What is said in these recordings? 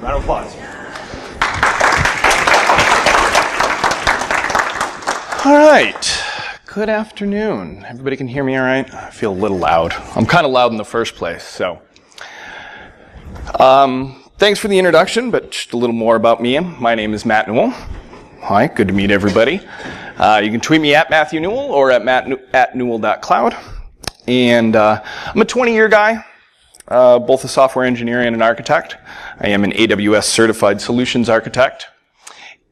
Round of applause. All right. Good afternoon. Everybody can hear me all right? I feel a little loud. I'm kind of loud in the first place, so. Thanks for the introduction, but just a little more about me. My name is Matt Newell. Hi, good to meet everybody. You can tweet me at Matthew Newell or at newell.cloud. And I'm a 20-year guy, both a software engineer and an architect. I am an AWS certified solutions architect.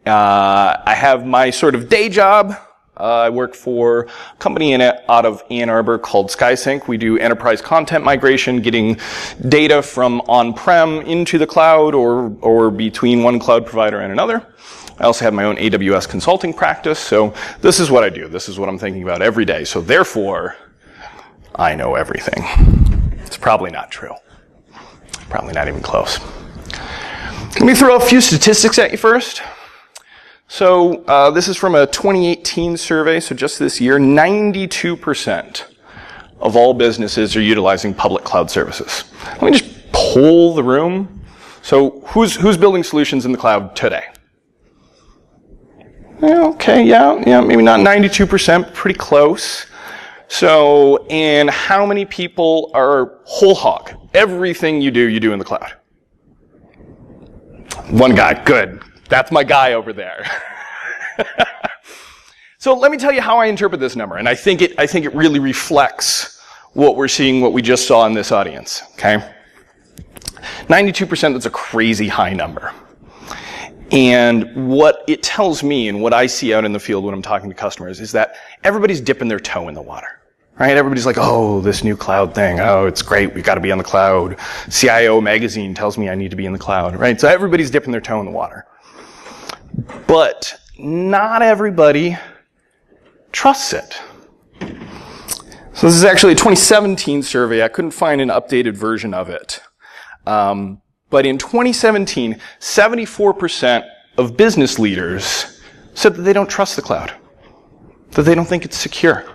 I have my sort of day job. I work for a company out of Ann Arbor called SkySync. We do enterprise content migration, getting data from on-prem into the cloud or between one cloud provider and another. I also have my own AWS consulting practice, so this is what I do. This is what I'm thinking about every day. So therefore, I know everything. It's probably not true. Probably not even close. Let me throw a few statistics at you first. So this is from a 2018 survey, so just this year, 92% of all businesses are utilizing public cloud services. Let me just poll the room. So who's building solutions in the cloud today? Okay, yeah, maybe not 92%, pretty close. So, and how many people are whole hog? Everything you do in the cloud. One guy, good. That's my guy over there. So let me tell you how I interpret this number, and I think it really reflects what we're seeing, what we just saw in this audience. Okay, 92%. That's a crazy high number. And what it tells me, and what I see out in the field when I'm talking to customers, is that everybody's dipping their toe in the water. Right? Everybody's like, oh, this new cloud thing. Oh, it's great. We've got to be on the cloud. CIO magazine tells me I need to be in the cloud. Right? So everybody's dipping their toe in the water. But not everybody trusts it. So this is actually a 2017 survey. I couldn't find an updated version of it. But in 2017, 74% of business leaders said that they don't trust the cloud, that they don't think it's secure.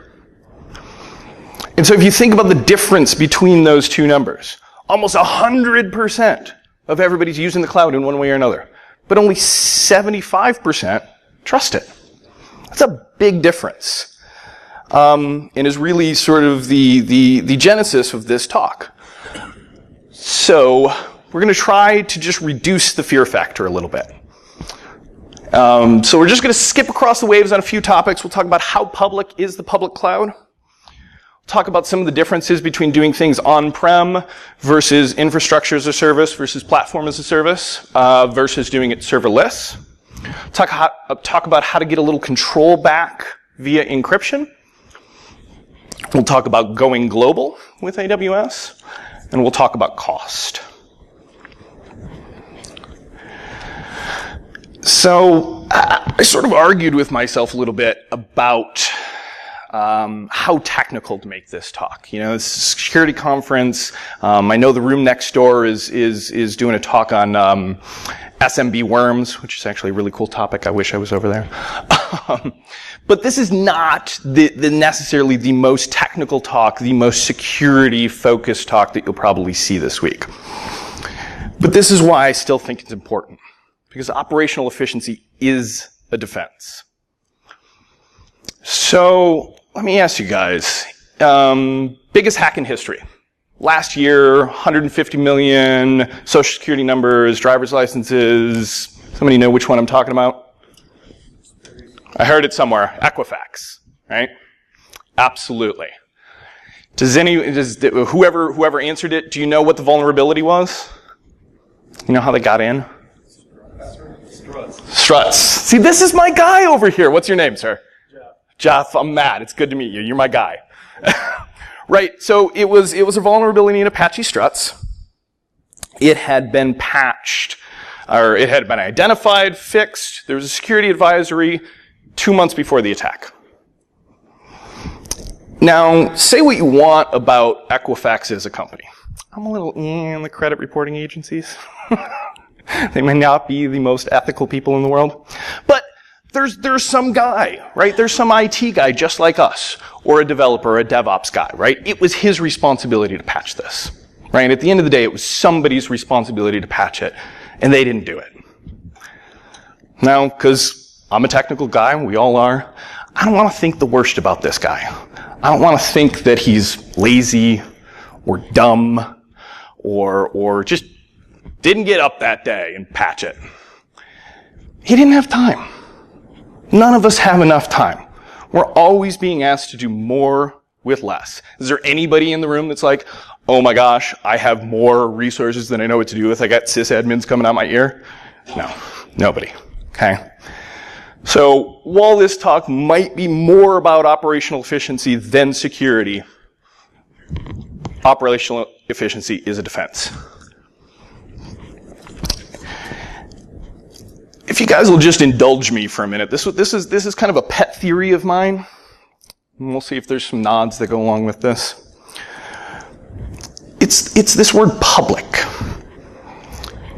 And so if you think about the difference between those two numbers, almost 100% of everybody's using the cloud in one way or another, but only 75% trust it. That's a big difference. And is really sort of the genesis of this talk. So we're going to try to just reduce the fear factor a little bit. So we're just going to skip across the waves on a few topics. We'll talk about how public is the public cloud. Talk about some of the differences between doing things on-prem versus infrastructure as a service versus platform as a service versus doing it serverless. Talk about how to get a little control back via encryption. We'll talk about going global with AWS, and we'll talk about cost. So I sort of argued with myself a little bit about how technical to make this talk. You know, it's a security conference. I know the room next door is doing a talk on SMB worms, which is actually a really cool topic. I wish I was over there. But this is not necessarily the most technical talk, the most security-focused talk that you'll probably see this week. But this is why I still think it's important, because operational efficiency is a defense. So let me ask you guys, biggest hack in history. Last year, 150 million social security numbers, driver's licenses. Somebody know which one I'm talking about? I heard it somewhere. Equifax, right? Absolutely. Whoever answered it, do you know what the vulnerability was? You know how they got in? Struts. See, this is my guy over here. What's your name, sir? Jeff, I'm Matt. It's good to meet you. You're my guy. Right, so it was a vulnerability in Apache Struts. It had been patched, or it had been identified, fixed. There was a security advisory 2 months before the attack. Now, say what you want about Equifax as a company. I'm a little in the credit reporting agencies. They may not be the most ethical people in the world. But there's some guy, right? There's some IT guy just like us, or a developer, or a DevOps guy, right? It was his responsibility to patch this, right? At the end of the day, it was somebody's responsibility to patch it. And they didn't do it. Now, because I'm a technical guy, we all are, I don't want to think the worst about this guy. I don't want to think that he's lazy or dumb or just didn't get up that day and patch it. He didn't have time. None of us have enough time. We're always being asked to do more with less. Is there anybody in the room that's like, oh my gosh, I have more resources than I know what to do with. I got sysadmins coming out my ear? No, nobody. Okay? So while this talk might be more about operational efficiency than security, operational efficiency is a defense. If you guys will just indulge me for a minute, this is kind of a pet theory of mine. And we'll see if there's some nods that go along with this. It's this word public.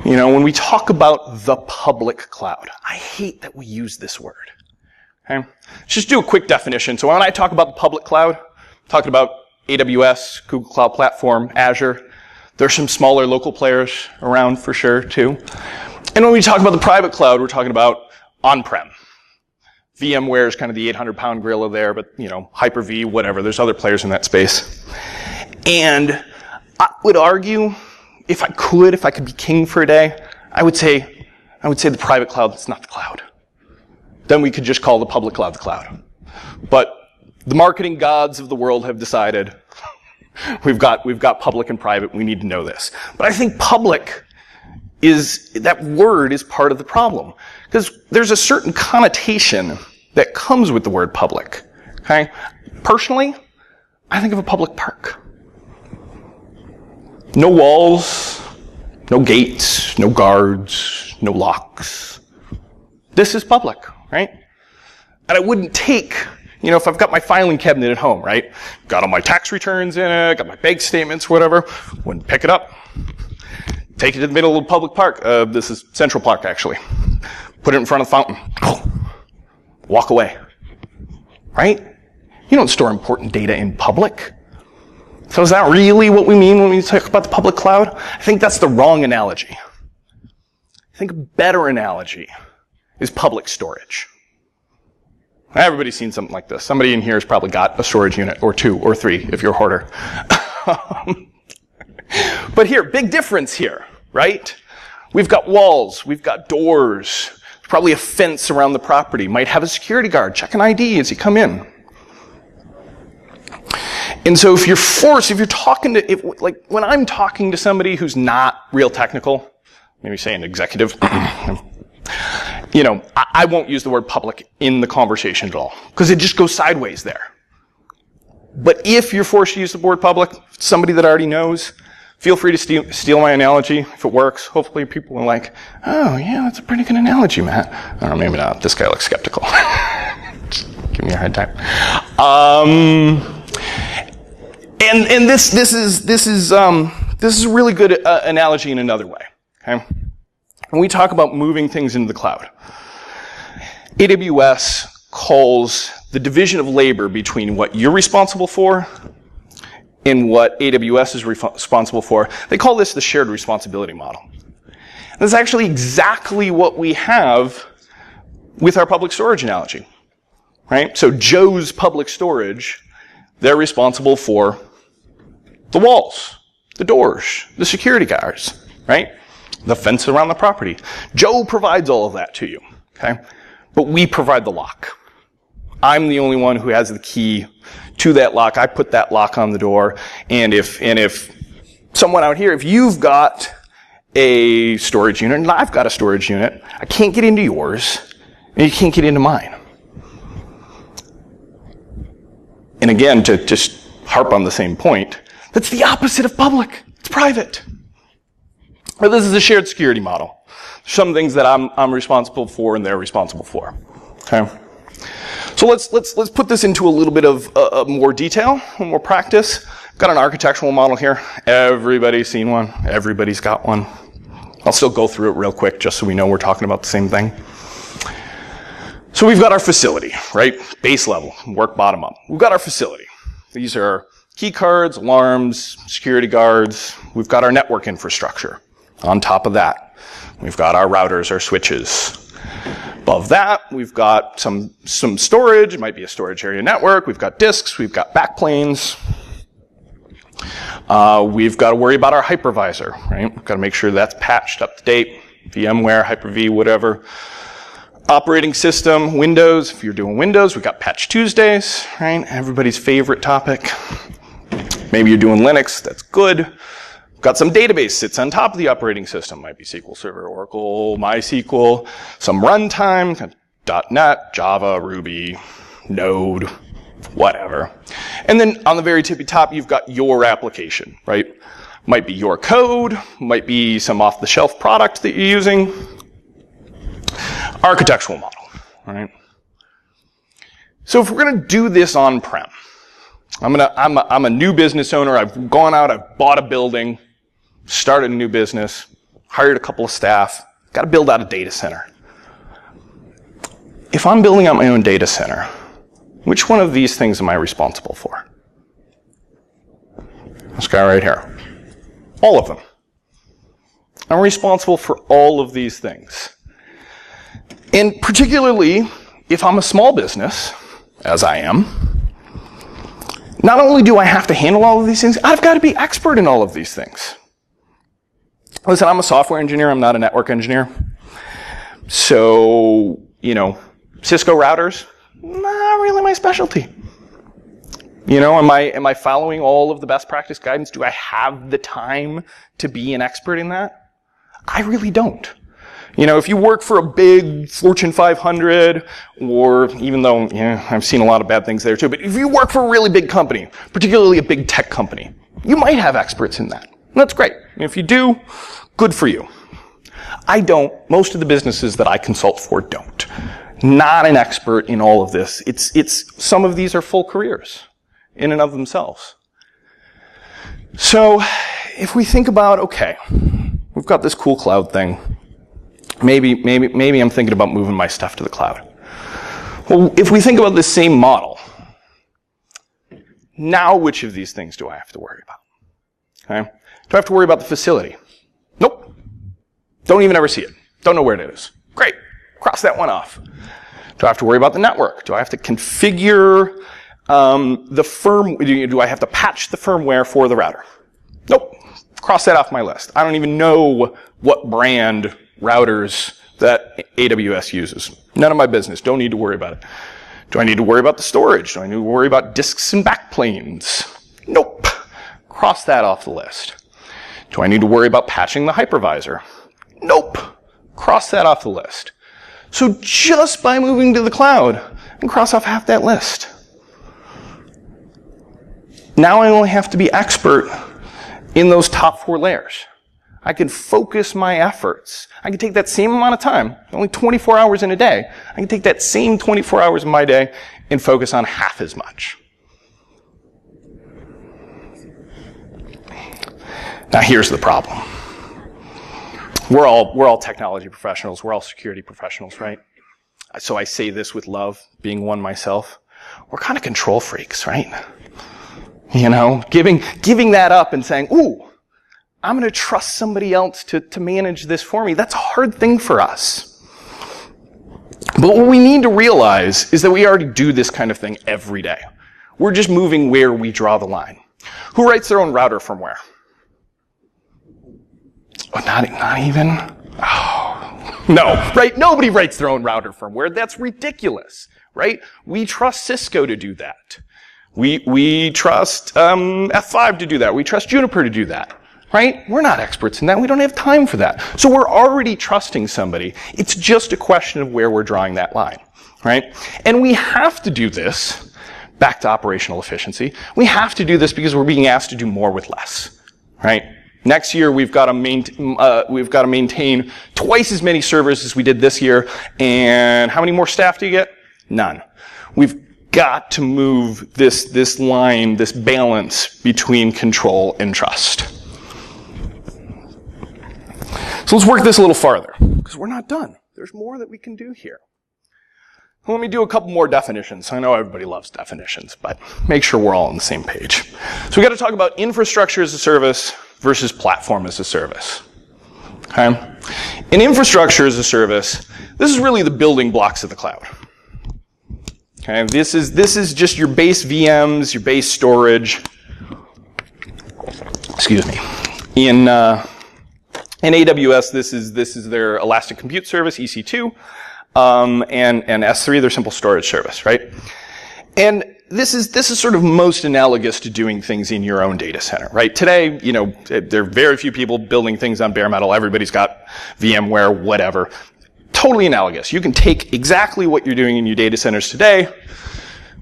You know, when we talk about the public cloud, I hate that we use this word. Okay? Let's just do a quick definition. So when I talk about the public cloud, I'm talking about AWS, Google Cloud Platform, Azure. There's some smaller local players around for sure too. And when we talk about the private cloud, we're talking about on-prem. VMware is kind of the 800-pound gorilla there, but, you know, Hyper-V, whatever. There's other players in that space. And I would argue, if I could be king for a day, I would say the private cloud is not the cloud. Then we could just call the public cloud the cloud. But the marketing gods of the world have decided we've got public and private. We need to know this. But I think public that word is part of the problem. Because there's a certain connotation that comes with the word public. Okay? Personally, I think of a public park. No walls, no gates, no guards, no locks. This is public, right? And I wouldn't take, you know, if I've got my filing cabinet at home, right? Got all my tax returns in it, got my bank statements, whatever, wouldn't pick it up. Take it to the middle of the public park. This is Central Park, actually. Put it in front of the fountain. Walk away. Right? You don't store important data in public. So is that really what we mean when we talk about the public cloud? I think that's the wrong analogy. I think a better analogy is public storage. Everybody's seen something like this. Somebody in here has probably got a storage unit, or 2, or 3, if you're a hoarder. But here, big difference here, right? We've got walls, we've got doors, probably a fence around the property, might have a security guard, check an ID as you come in. And so if you're talking to, like when I'm talking to somebody who's not real technical, maybe say an executive, you know, I won't use the word public in the conversation at all, because it just goes sideways there. But if you're forced to use the word public, somebody that already knows, feel free to steal my analogy if it works. Hopefully people are like, oh yeah, that's a pretty good analogy, Matt. I don't know, maybe not. This guy looks skeptical. Just give me a hard time. And this is a really good analogy in another way. Okay, when we talk about moving things into the cloud, AWS calls the division of labor between what you're responsible for and what AWS is responsible for. They call this the shared responsibility model. That's actually exactly what we have with our public storage analogy, right? So Joe's public storage, they're responsible for the walls, the doors, the security guards, right? The fence around the property. Joe provides all of that to you, okay? But we provide the lock. I'm the only one who has the key to that lock. I put that lock on the door. And if someone out here, if you've got a storage unit and I've got a storage unit, I can't get into yours and you can't get into mine. And again, to just harp on the same point, that's the opposite of public. It's private. But this is a shared security model. Some things that I'm responsible for and they're responsible for. Okay. So let's put this into a little bit of more detail, more practice. Got an architectural model here. Everybody's seen one. Everybody's got one. I'll still go through it real quick just so we know we're talking about the same thing. So we've got our facility, right? Base level, work bottom up. We've got our facility. These are key cards, alarms, security guards. We've got our network infrastructure on top of that. We've got our routers, our switches. Above that, we've got some storage. It might be a storage area network. We've got disks. We've got backplanes. We've got to worry about our hypervisor, right? We've got to make sure that's patched up to date. VMware, Hyper-V, whatever. Operating system, Windows. If you're doing Windows, we've got Patch Tuesdays, right? Everybody's favorite topic. Maybe you're doing Linux. That's good. We've got some database sits on top of the operating system. Might be SQL Server, Oracle, MySQL. Some runtime, .NET, Java, Ruby, Node, whatever. And then on the very tippy top, you've got your application, right? Might be your code, might be some off-the-shelf product that you're using. Architectural model, right? So if we're going to do this on-prem, I'm a new business owner. I've gone out, I've bought a building, started a new business, hired a couple of staff, got to build out a data center. If I'm building out my own data center, which one of these things am I responsible for? This guy right here. All of them. I'm responsible for all of these things. And particularly, if I'm a small business, as I am, not only do I have to handle all of these things, I've got to be expert in all of these things. Listen, I'm a software engineer, I'm not a network engineer. So, Cisco routers, not really my specialty. Am I following all of the best practice guidance? Do I have the time to be an expert in that? I really don't. If you work for a big Fortune 500, or even though, I've seen a lot of bad things there too, but if you work for a really big company, particularly a big tech company, you might have experts in that. And that's great. If you do, good for you. I don't. Most of the businesses that I consult for don't. Not an expert in all of this. Some of these are full careers in and of themselves. So if we think about, okay, we've got this cool cloud thing. Maybe I'm thinking about moving my stuff to the cloud. Well, if we think about this same model, now which of these things do I have to worry about? Okay? Do I have to worry about the facility? Nope. Don't even ever see it. Don't know where it is. Great. Cross that one off. Do I have to worry about the network? Do I have to configure the firmware? Do I have to patch the firmware for the router? Nope. Cross that off my list. I don't even know what brand routers that AWS uses. None of my business. Don't need to worry about it. Do I need to worry about the storage? Do I need to worry about disks and backplanes? Nope. Cross that off the list. Do I need to worry about patching the hypervisor? Nope. Cross that off the list. So just by moving to the cloud, I can cross off half that list. Now I only have to be expert in those top 4 layers. I can focus my efforts. I can take that same amount of time, only 24 hours in a day. I can take that same 24 hours in my day and focus on half as much. Now here's the problem. We're all technology professionals. We're all security professionals, right? So I say this with love, being one myself. We're kind of control freaks, right? Giving that up and saying, ooh, I'm going to trust somebody else to manage this for me. That's a hard thing for us. But what we need to realize is that we already do this kind of thing every day. We're just moving where we draw the line. Who writes their own router firmware? Oh, not even? Oh, no, right? Nobody writes their own router firmware. That's ridiculous, right? We trust Cisco to do that. We trust F5 to do that. We trust Juniper to do that. Right? We're not experts in that. We don't have time for that. So we're already trusting somebody. It's just a question of where we're drawing that line. Right? And we have to do this, back to operational efficiency, we have to do this because we're being asked to do more with less. Right? Next year, we've got to maintain twice as many servers as we did this year. And how many more staff do you get? None. We've got to move this line, this balance between control and trust. So let's work this a little farther, because we're not done. There's more that we can do here. Well, let me do a couple more definitions. I know everybody loves definitions, but make sure we're all on the same page. So we've got to talk about infrastructure as a service versus platform as a service. Okay? In infrastructure as a service, this is really the building blocks of the cloud. Okay? This is just your base VMs, your base storage. Excuse me. In AWS, this is their Elastic Compute Service, EC2, and S3, their simple storage service, right? And this is sort of most analogous to doing things in your own data center, right? Today, there are very few people building things on bare metal. Everybody's got VMware, whatever. Totally analogous. You can take exactly what you're doing in your data centers today,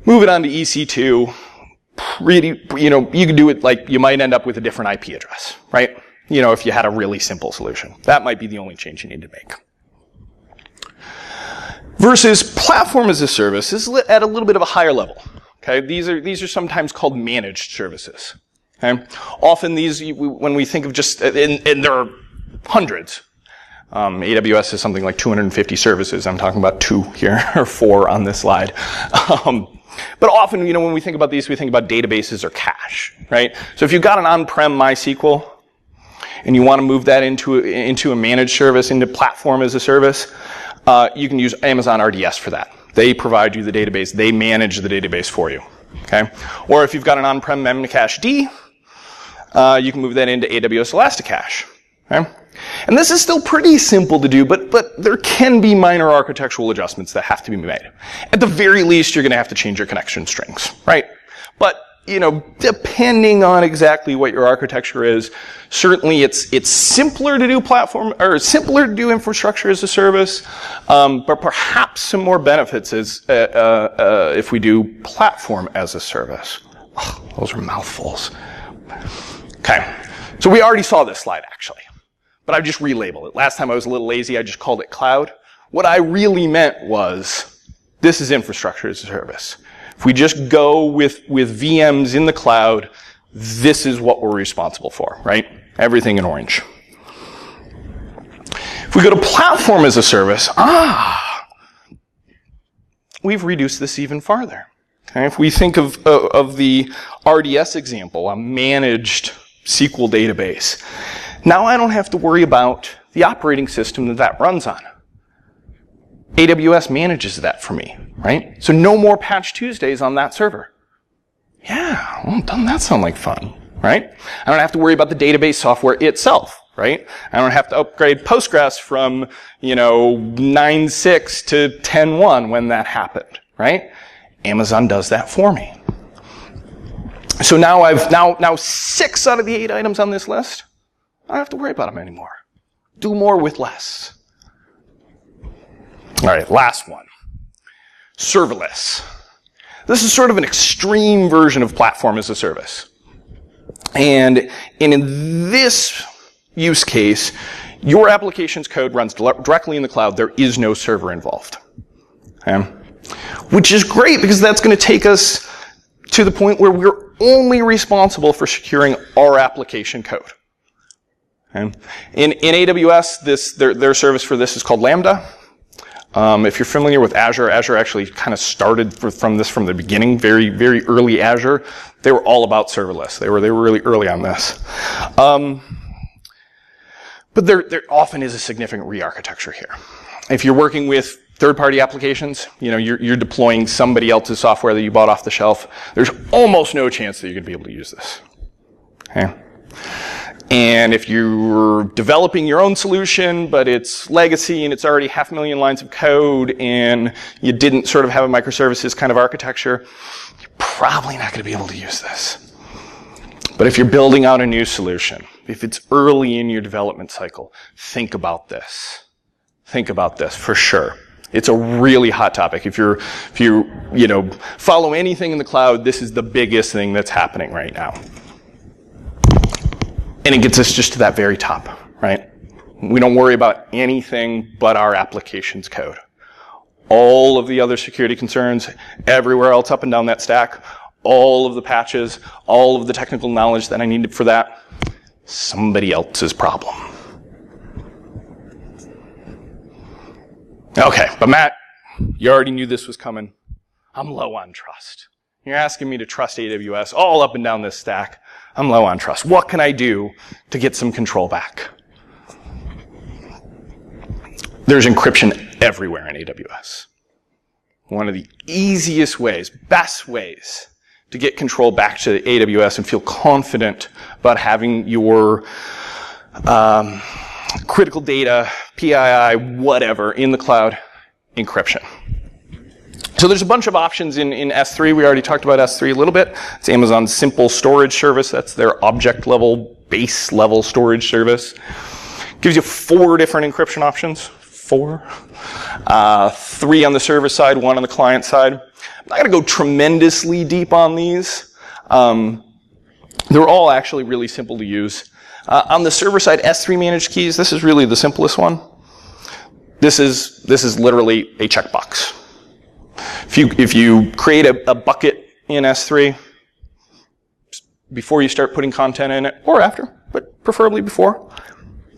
move it onto EC2. Really, you can do it like you might end up with a different IP address, right? If you had a really simple solution. That might be the only change you need to make. Versus platform as a service is at a little bit of a higher level. Okay, these are sometimes called managed services. Okay, often these, when we think of just, and there are hundreds. AWS is something like 250 services. I'm talking about 2 here, or 4 on this slide. But often, when we think about these, we think about databases or cache, right? So if you've got an on-prem MySQL, and you want to move that into a managed service, into platform as a service, you can use Amazon RDS for that. They provide you the database. They manage the database for you. Okay? Or if you've got an on-prem Memcache D, you can move that into AWS Elasticache. Okay? And this is still pretty simple to do, but there can be minor architectural adjustments that have to be made. At the very least, you're going to have to change your connection strings, right? But depending on exactly what your architecture is, certainly it's simpler to do platform, or simpler to do infrastructure as a service, but perhaps some more benefits as if we do platform as a service. Oh, those are mouthfuls. Okay, so we already saw this slide actually, but I've just relabeled it. Last time I was a little lazy, I just called it cloud. What I really meant was, this is infrastructure as a service. If we just go with VMs in the cloud, this is what we're responsible for, right? Everything in orange. If we go to platform as a service, we've reduced this even farther. Okay? If we think of the RDS example, a managed SQL database, now I don't have to worry about the operating system that runs on. AWS manages that for me, right? So no more Patch Tuesdays on that server. Yeah, well, doesn't that sound like fun, right? I don't have to worry about the database software itself, right? I don't have to upgrade Postgres from, 9.6 to 10.1 when that happened, right? Amazon does that for me. So now now 6 out of the 8 items on this list, I don't have to worry about them anymore. Do more with less. All right, last one. Serverless. This is sort of an extreme version of platform as a service. And in this use case, your application's code runs directly in the cloud. There is no server involved. Okay? Which is great because that's going to take us to the point where we're only responsible for securing our application code. Okay? In AWS, their service for this is called Lambda. If you're familiar with Azure, Azure actually kind of started from the beginning, very, very early Azure. They were all about serverless. They were really early on this. But there often is a significant re-architecture here. If you're working with third-party applications, you're deploying somebody else's software that you bought off the shelf, there's almost no chance that you're going to be able to use this. Okay? And if you're developing your own solution, but it's legacy and it's already 500,000 lines of code and you didn't sort of have a microservices kind of architecture, you're probably not going to be able to use this. But if you're building out a new solution, if it's early in your development cycle, think about this. Think about this for sure. It's a really hot topic. If you follow anything in the cloud, this is the biggest thing that's happening right now. And it gets us just to that very top, right? We don't worry about anything but our application's code. All of the other security concerns, everywhere else up and down that stack, all of the patches, all of the technical knowledge that I needed for that, somebody else's problem. Okay, but Matt, you already knew this was coming. I'm low on trust. You're asking me to trust AWS all up and down this stack. I'm low on trust. What can I do to get some control back? there's encryption everywhere in AWS. One of the easiest ways, best ways to get control back to AWS and feel confident about having your critical data, PII, whatever, in the cloud, encryption. So there's a bunch of options in S3. We already talked about S3 a little bit. It's Amazon's simple storage service. That's their object level, base level storage service. Gives you 4 different encryption options. 4. 3 on the server side, 1 on the client side. I'm not going to go tremendously deep on these. They're all actually really simple to use. On the server side, S3 managed keys, this is really the simplest one. This is literally a checkbox. If you create a bucket in S3, before you start putting content in it, or after, but preferably before,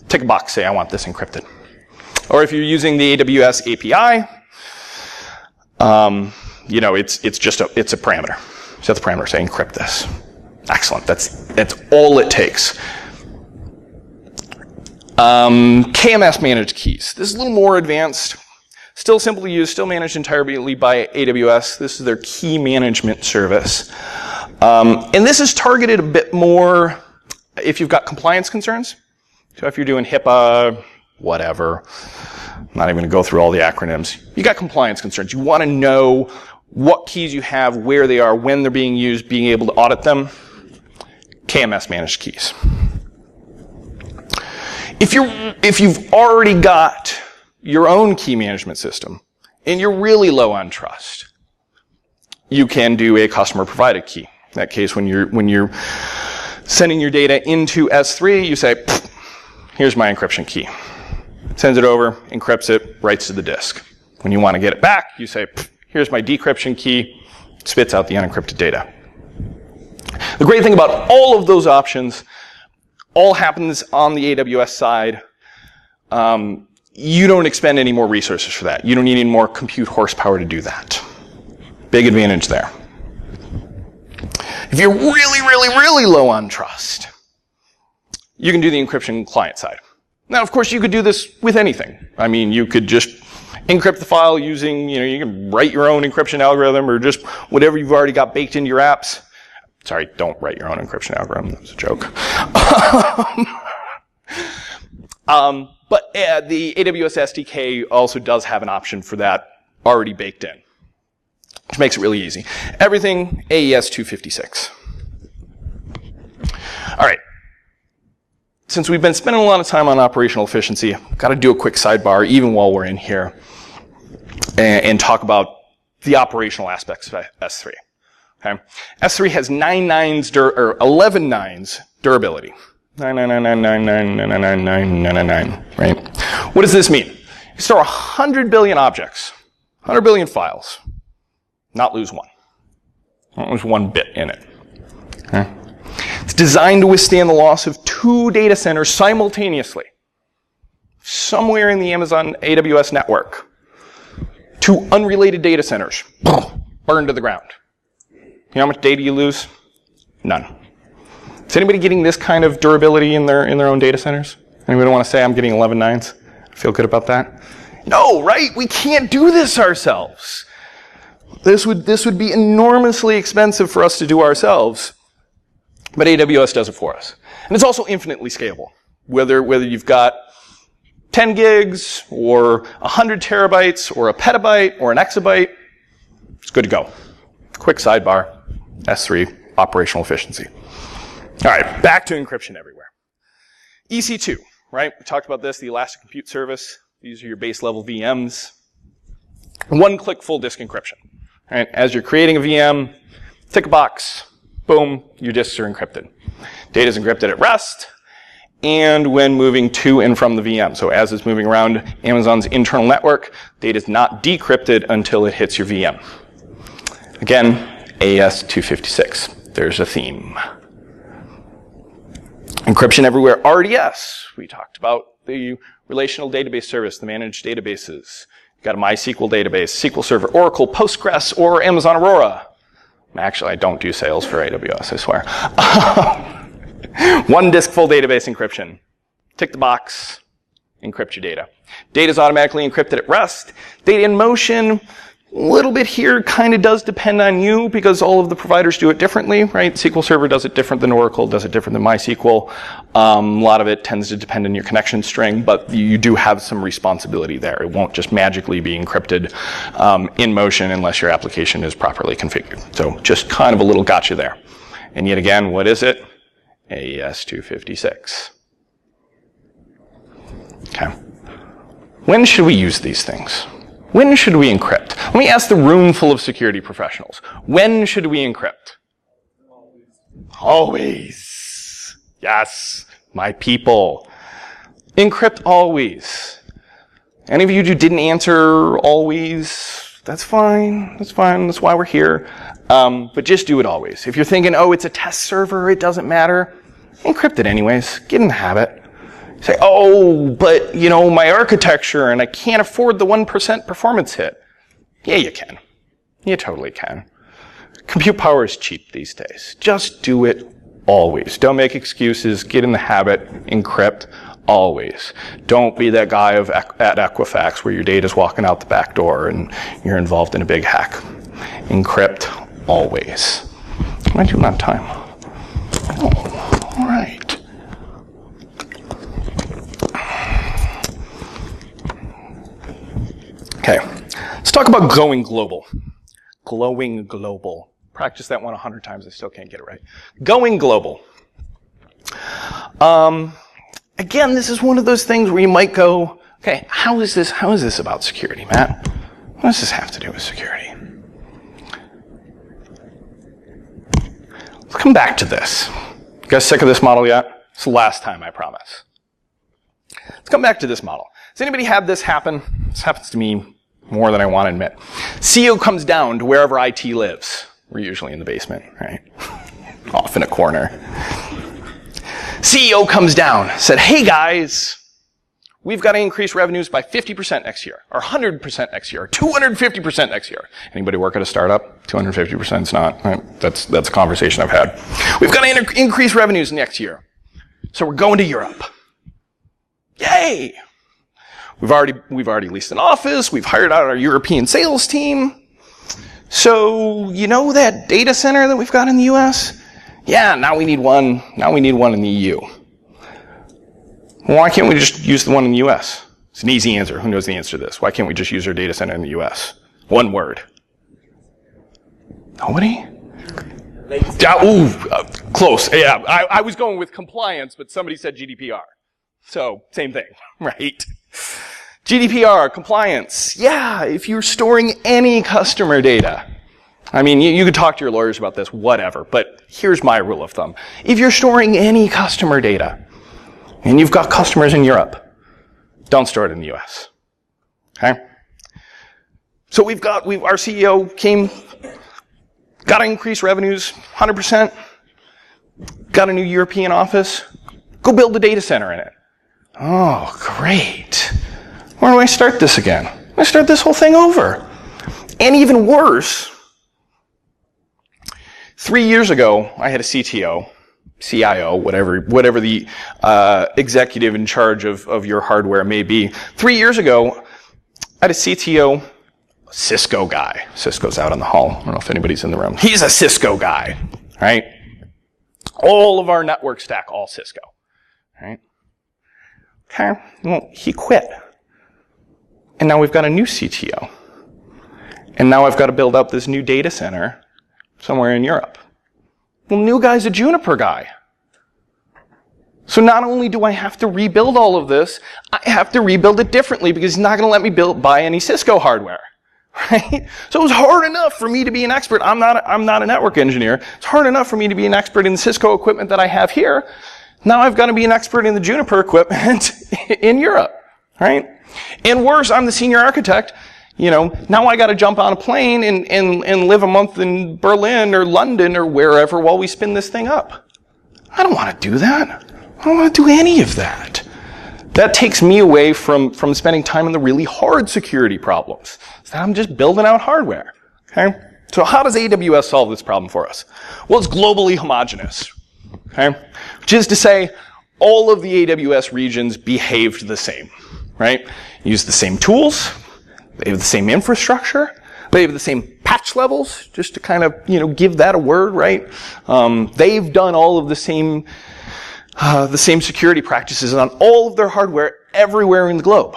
tick a box, say I want this encrypted. Or if you're using the AWS API, it's just a parameter. Set the parameter, say encrypt this. Excellent, that's all it takes. KMS managed keys. This is a little more advanced. Still simple to use, still managed entirely by AWS. This is their key management service. And this is targeted a bit more if you've got compliance concerns. So if you're doing HIPAA, whatever, I'm not even going to go through all the acronyms. You got compliance concerns. You want to know what keys you have, where they are, when they're being used, being able to audit them. KMS managed keys. If you've already got your own key management system and you're really low on trust, you can do a customer provided key. In that case, when you're sending your data into S3, you say, here's my encryption key. Sends it over, encrypts it, writes to the disk. When you want to get it back, you say, here's my decryption key, spits out the unencrypted data. The great thing about all of those options, all happens on the AWS side. You don't expend any more resources for that. You don't need any more compute horsepower to do that. Big advantage there. If you're really, really, really low on trust, you can do the encryption client side. Now, of course, you could do this with anything. I mean, you could just encrypt the file using, you can write your own encryption algorithm or just whatever you've already got baked into your apps. Sorry, don't write your own encryption algorithm. That was a joke. But the AWS SDK also does have an option for that already baked in, which makes it really easy. Everything AES 256. All right. Since we've been spending a lot of time on operational efficiency, I've got to do a quick sidebar, even while we're in here, and talk about the operational aspects of S3. Okay. S3 has 11 nines durability. 999999999, right? What does this mean? You store 100 billion objects, 100 billion files, not lose one. Not lose one bit in it. Okay. It's designed to withstand the loss of 2 data centers simultaneously. Somewhere in the Amazon AWS network. 2 unrelated data centers. Burned to the ground. You know how much data you lose? None. Is anybody getting this kind of durability in their own data centers? Anybody want to say I'm getting 11 nines? Feel good about that? No, right? We can't do this ourselves. This would be enormously expensive for us to do ourselves. But AWS does it for us. And it's also infinitely scalable. Whether you've got 10 gigs or 100 terabytes or a petabyte or an exabyte, it's good to go. Quick sidebar, S3, operational efficiency. All right, back to encryption everywhere. EC2, right? We talked about this, the Elastic Compute Service. These are your base level VMs. One-click full disk encryption. Right? As you're creating a VM, tick a box, boom, your disks are encrypted. Data is encrypted at rest and when moving to and from the VM. So as it's moving around Amazon's internal network, data is not decrypted until it hits your VM. Again, AES 256. There's a theme. Encryption everywhere, RDS. We talked about the relational database service, the managed databases. You've got a MySQL database, SQL Server, Oracle, Postgres, or Amazon Aurora. Actually, I don't do sales for AWS, I swear. One disk full database encryption. Tick the box, encrypt your data. Data is automatically encrypted at rest. Data in motion, a little bit here kind of does depend on you because all of the providers do it differently, right? SQL Server does it different than Oracle, does it different than MySQL. A lot of it tends to depend on your connection string, but you do have some responsibility there. It won't just magically be encrypted in motion unless your application is properly configured. So just kind of a little gotcha there. And yet again, what is it? AES 256. Okay. When should we use these things? When should we encrypt? Let me ask the room full of security professionals. When should we encrypt? Always. Yes, my people. Encrypt always. Any of you who didn't answer always, that's fine. That's fine. That's why we're here. But just do it always. If you're thinking, oh, it's a test server, it doesn't matter, encrypt it anyways. Get in the habit. Say, oh, but, you know, my architecture and I can't afford the 1% performance hit. Yeah, you can. You totally can. Compute power is cheap these days. Just do it always. Don't make excuses. Get in the habit. Encrypt always. Don't be that guy at Equifax where your data's walking out the back door and you're involved in a big hack. Encrypt always. Am I doing on time? Oh, all right. Okay, let's talk about going global. Glowing global. Practice that one 100 times, I still can't get it right. Going global. Again, this is one of those things where you might go, okay, how is this about security, Matt? What does this have to do with security? Let's come back to this. You guys sick of this model yet? It's the last time, I promise. Let's come back to this model. Has anybody had this happen? This happens to me more than I want to admit. CEO comes down to wherever IT lives. We're usually in the basement, right? Off in a corner. CEO comes down, said, hey guys, we've got to increase revenues by 50% next year, or 100% next year, or 250% next year. Anybody work at a startup? 250% is not. Right? That's a conversation I've had. We've got to increase revenues next year. So we're going to Europe. Yay! We've already leased an office. We've hired out our European sales team. So, you know that data center that we've got in the US? Yeah, now we need one. Now we need one in the EU. Well, why can't we just use the one in the US? It's an easy answer. Who knows the answer to this? Why can't we just use our data center in the US? One word. Nobody? Close. Yeah, I was going with compliance, but somebody said GDPR. So, same thing, right? GDPR, compliance. Yeah, if you're storing any customer data. I mean, you could talk to your lawyers about this, whatever, but here's my rule of thumb. If you're storing any customer data, and you've got customers in Europe, don't store it in the US. Okay? So our CEO came, got to increase revenues 100%, got a new European office, go build a data center in it. Oh, great. Where do I start this again? I start this whole thing over. And even worse, 3 years ago, I had a CTO, CIO, whatever the executive in charge of your hardware may be. 3 years ago, I had a CTO, Cisco guy. Cisco's out in the hall. I don't know if anybody's in the room. He's a Cisco guy, right? All of our network stack, all Cisco, right? Okay, well, he quit. And now we've got a new CTO. And now I've got to build up this new data center somewhere in Europe. Well, new guy's a Juniper guy. So not only do I have to rebuild all of this, I have to rebuild it differently because he's not going to let me buy any Cisco hardware. Right? So it was hard enough for me to be an expert. I'm not a network engineer. It's hard enough for me to be an expert in the Cisco equipment that I have here. Now I've got to be an expert in the Juniper equipment in Europe, right? And worse, I'm the senior architect. You know, now I got to jump on a plane and live a month in Berlin or London or wherever while we spin this thing up. I don't want to do that. I don't want to do any of that. That takes me away from spending time on the really hard security problems. So I'm just building out hardware. Okay? So how does AWS solve this problem for us? Well, it's globally homogeneous. Okay? Which is to say, all of the AWS regions behaved the same, right? Use the same tools, they have the same infrastructure, they have the same patch levels, just to kind of, give that a word, right? They've done all of the same security practices on all of their hardware everywhere in the globe.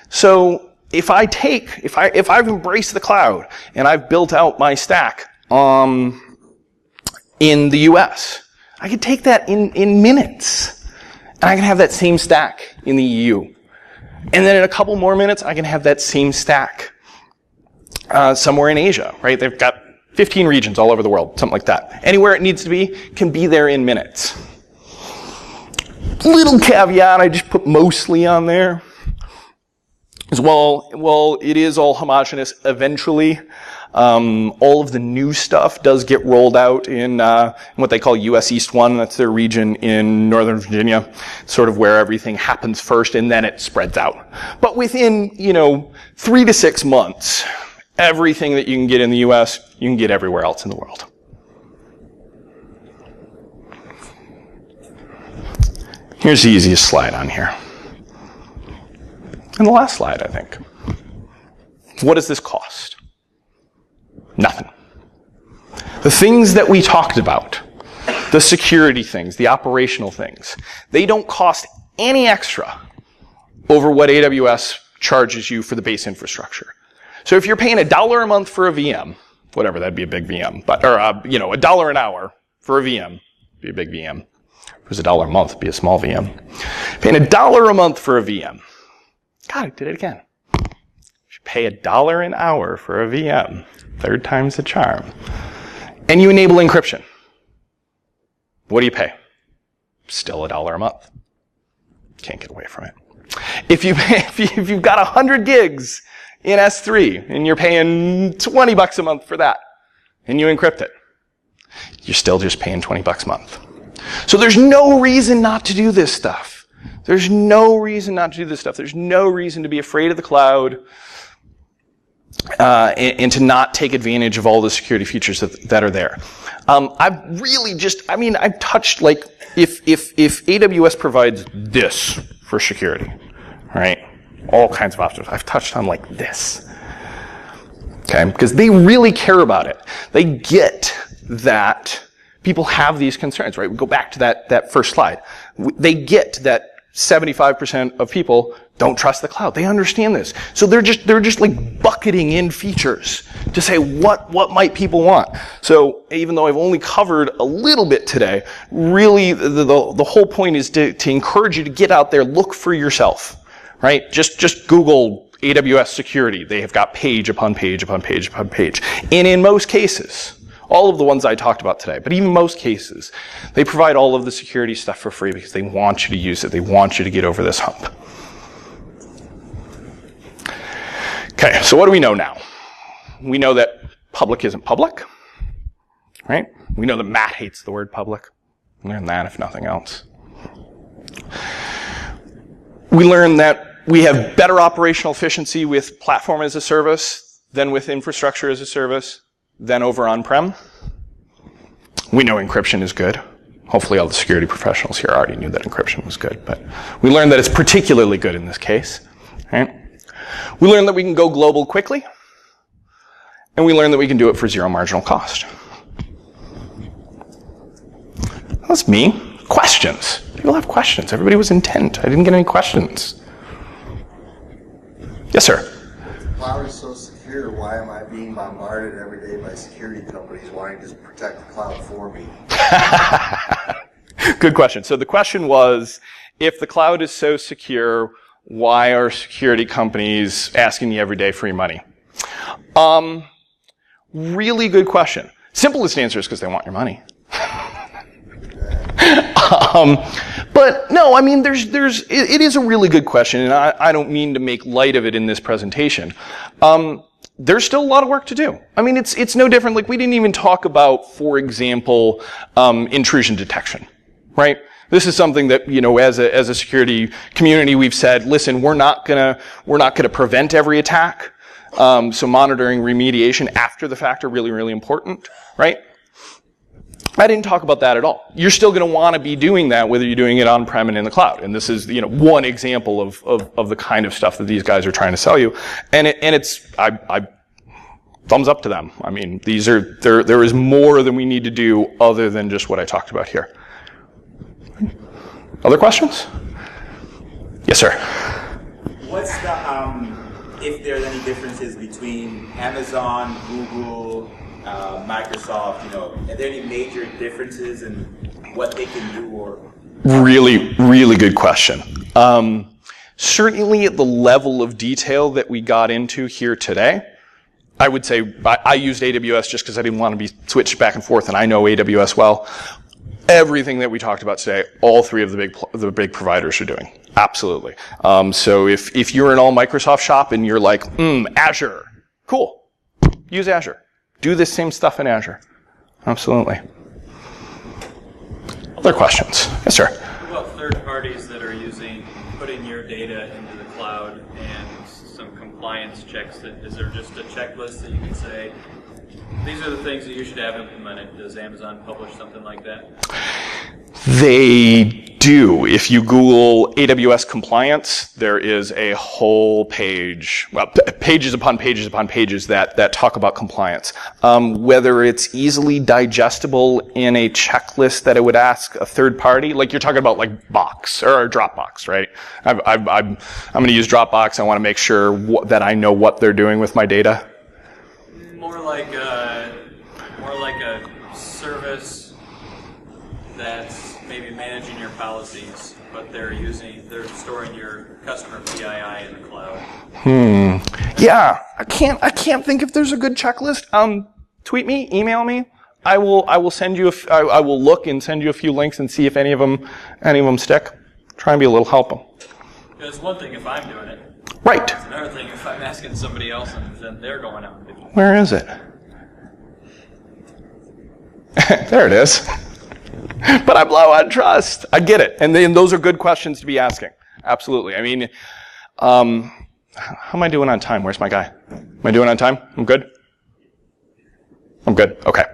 So if I've embraced the cloud and I've built out my stack in the US, I can take that in minutes, and I can have that same stack in the EU. And then in a couple more minutes, I can have that same stack somewhere in Asia, right? They've got 15 regions all over the world, something like that. Anywhere it needs to be can be there in minutes. Little caveat, I just put mostly on there. As well, it is all homogeneous eventually. All of the new stuff does get rolled out in what they call US East 1. That's their region in Northern Virginia, sort of where everything happens first, and then it spreads out. But within, 3 to 6 months, everything that you can get in the US, you can get everywhere else in the world. Here's the easiest slide on here. And the last slide, I think. What does this cost? Nothing. The things that we talked about, the security things, the operational things, they don't cost any extra over what AWS charges you for the base infrastructure. So if you're paying $1 a month for a VM, whatever, that'd be a big VM, but, or, $1 an hour for a VM, be a big VM. If it was $1 a month, it'd be a small VM. Paying $1 a month for a VM. God, I did it again. You should pay $1 an hour for a VM. Third time's the charm. And you enable encryption. What do you pay? Still $1 a month. Can't get away from it. If you've got 100 gigs in S3 and you're paying $20 a month for that, and you encrypt it, you're still just paying $20 a month. So there's no reason not to do this stuff. There's no reason not to do this stuff. There's no reason to be afraid of the cloud and to not take advantage of all the security features that are there. I've touched, like, if AWS provides this for security, right? All kinds of options. I've touched on, like, this. Okay? Because they really care about it. They get that people have these concerns, right? We go back to that first slide. They get that 75% of people don't trust the cloud. They understand this. So they're just like bucketing in features to say what might people want. So even though I've only covered a little bit today, really the whole point is to encourage you to get out there, look for yourself, right? Just Google AWS security. They have got page upon page upon page upon page. And in most cases, all of the ones I talked about today, but even most cases, they provide all of the security stuff for free because they want you to use it. They want you to get over this hump. Okay, so what do we know now? We know that public isn't public, right? We know that Matt hates the word public. Learn that if nothing else. We learned that we have better operational efficiency with platform as a service than with infrastructure as a service than over on-prem. We know encryption is good. Hopefully all the security professionals here already knew that encryption was good, but we learned that it's particularly good in this case. Right? We learned that we can go global quickly, and we learned that we can do it for zero marginal cost. That's me. Questions. People have questions. Everybody was intent. I didn't get any questions. Yes, sir. If the cloud is so secure, why am I being bombarded every day by security companies wanting to protect the cloud for me? Good question. So the question was, if the cloud is so secure, why are security companies asking you every day for your money? Really good question. Simplest answer is because they want your money. But no, I mean, it is a really good question, and I don't mean to make light of it in this presentation. There's still a lot of work to do. I mean, it's no different. Like, we didn't even talk about, for example, intrusion detection, right? This is something that, you know, as a security community, we've said, listen, we're not gonna prevent every attack. So monitoring remediation after the fact are really, really important, right? I didn't talk about that at all. You're still going to want to be doing that whether you're doing it on-prem and in the cloud. And this is, one example of the kind of stuff that these guys are trying to sell you. And it's I thumbs up to them. I mean, there is more than we need to do other than just what I talked about here. Other questions? Yes, sir. What's the if there's any differences between Amazon, Google, Microsoft, are there any major differences in what they can do or? Really, really good question. Certainly at the level of detail that we got into here today, I would say I used AWS just because I didn't want to be switched back and forth, and I know AWS well. Everything that we talked about today, all three of the big providers are doing. Absolutely. So if you're an all Microsoft shop and you're like, Azure, cool, use Azure. Do this same stuff in Azure. Absolutely. Other questions? Yes, sir. What about third parties that are putting your data into the cloud and some compliance checks? Is there just a checklist that you can say, these are the things that you should have implemented? Does Amazon publish something like that? They do. If you Google AWS compliance, there is a whole page, pages upon pages upon pages that talk about compliance. Whether it's easily digestible in a checklist that it would ask a third party, like you're talking about like Box or Dropbox, right? I'm going to use Dropbox. I want to make sure that I know what they're doing with my data. More like a service that's maybe managing your policies, but they're storing your customer PII in the cloud. Yeah, I can't think if there's a good checklist. Tweet me, email me. I will send you. I will look and send you a few links and see if any of them stick. Try and be a little helpful. It's one thing if I'm doing it. Right. It's another thing if I'm asking somebody else and then they're going out and doing it. Where is it? There it is. But I'm low on trust. I get it. And then those are good questions to be asking. Absolutely. I mean, how am I doing on time? Where's my guy? Am I doing on time? I'm good? I'm good. Okay.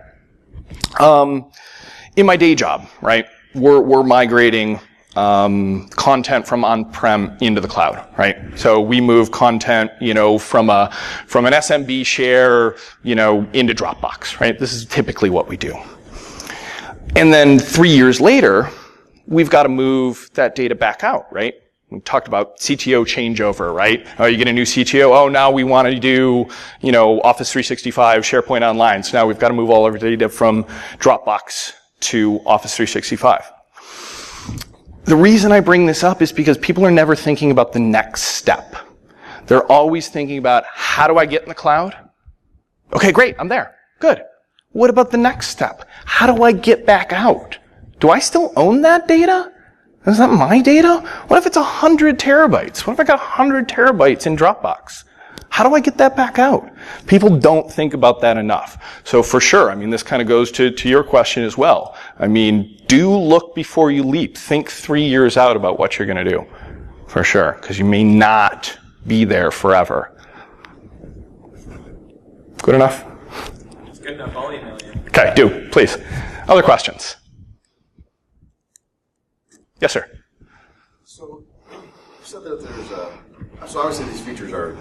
In my day job, right, we're migrating content from on-prem into the cloud, right? So we move content, from an SMB share, into Dropbox, right? This is typically what we do. And then 3 years later, we've got to move that data back out, right? We talked about CTO changeover, right? Oh, you get a new CTO. Oh, now we want to do, Office 365, SharePoint Online. So now we've got to move all of our data from Dropbox to Office 365. The reason I bring this up is because people are never thinking about the next step. They're always thinking about, how do I get in the cloud? Okay, great, I'm there. Good. What about the next step? How do I get back out? Do I still own that data? Is that my data? What if it's 100 terabytes? What if I got 100 terabytes in Dropbox? How do I get that back out? People don't think about that enough. So for sure, this kind of goes to your question as well. Do look before you leap. Think 3 years out about what you're going to do. For sure, because you may not be there forever. Good enough? It's good enough. I'll email you. Okay, do, please. Other questions? Yes, sir. So you said that there's so obviously these features are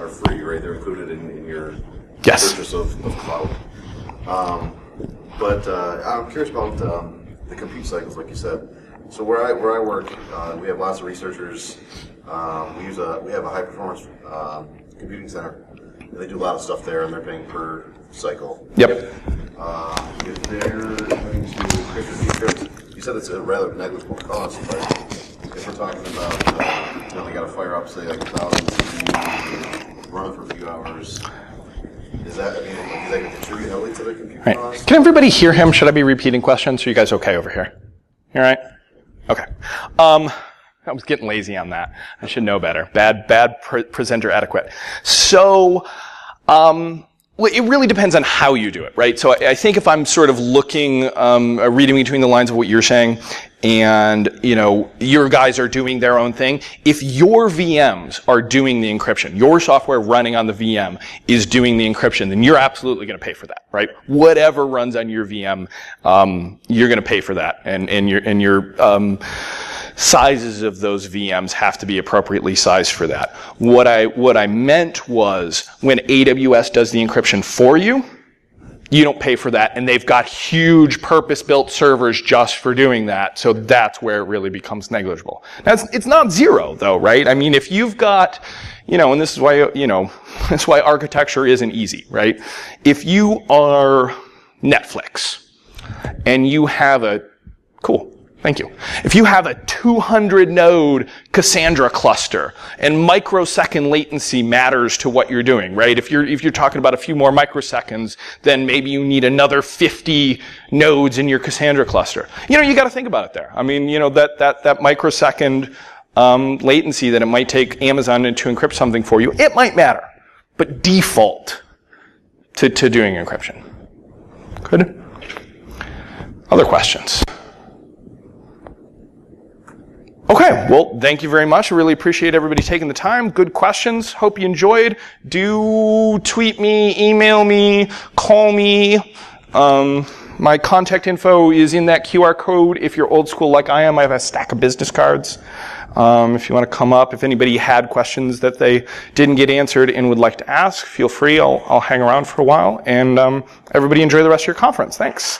free, right? They're included in your purchase of cloud. But I'm curious about the compute cycles, like you said. So where I work, we have lots of researchers. We have a high performance computing center. And they do a lot of stuff there, and they're paying per cycle. Yep. If they're going to decrypt, you said it's a rather negligible cost, but if we're talking about, they got to fire up, say, like 1,000 CPUs, run it for a few hours. Is that going to contribute heavily to the compute cost? Can everybody hear him? Should I be repeating questions? Are you guys okay over here? You all right? Okay. I was getting lazy on that. I should know better. Bad presenter etiquette. So, it really depends on how you do it, right? So I think if I'm sort of looking, reading between the lines of what you're saying, and your guys are doing their own thing. If your VMs are doing the encryption, your software running on the VM is doing the encryption, then you're absolutely going to pay for that, right? Whatever runs on your VM, you're going to pay for that, and your sizes of those VMs have to be appropriately sized for that. What I meant was, when AWS does the encryption for you, you don't pay for that, and they've got huge purpose-built servers just for doing that, so that's where it really becomes negligible. Now, it's not zero, though, right? I mean, if you've got, and this is why, that's why architecture isn't easy, right? If you are Netflix, and you have Thank you. If you have a 200-node Cassandra cluster, and microsecond latency matters to what you're doing, right? If you're talking about a few more microseconds, then maybe you need another 50 nodes in your Cassandra cluster. You got to think about it there. I mean, that microsecond latency that it might take Amazon to encrypt something for you, it might matter, but default to doing encryption. Good. Other questions? Okay, well, thank you very much. I really appreciate everybody taking the time. Good questions. Hope you enjoyed. Do tweet me, email me, call me. My contact info is in that QR code. If you're old school like I am, I have a stack of business cards. If you want to come up, if anybody had questions that they didn't get answered and would like to ask, feel free. I'll hang around for a while. And everybody enjoy the rest of your conference. Thanks.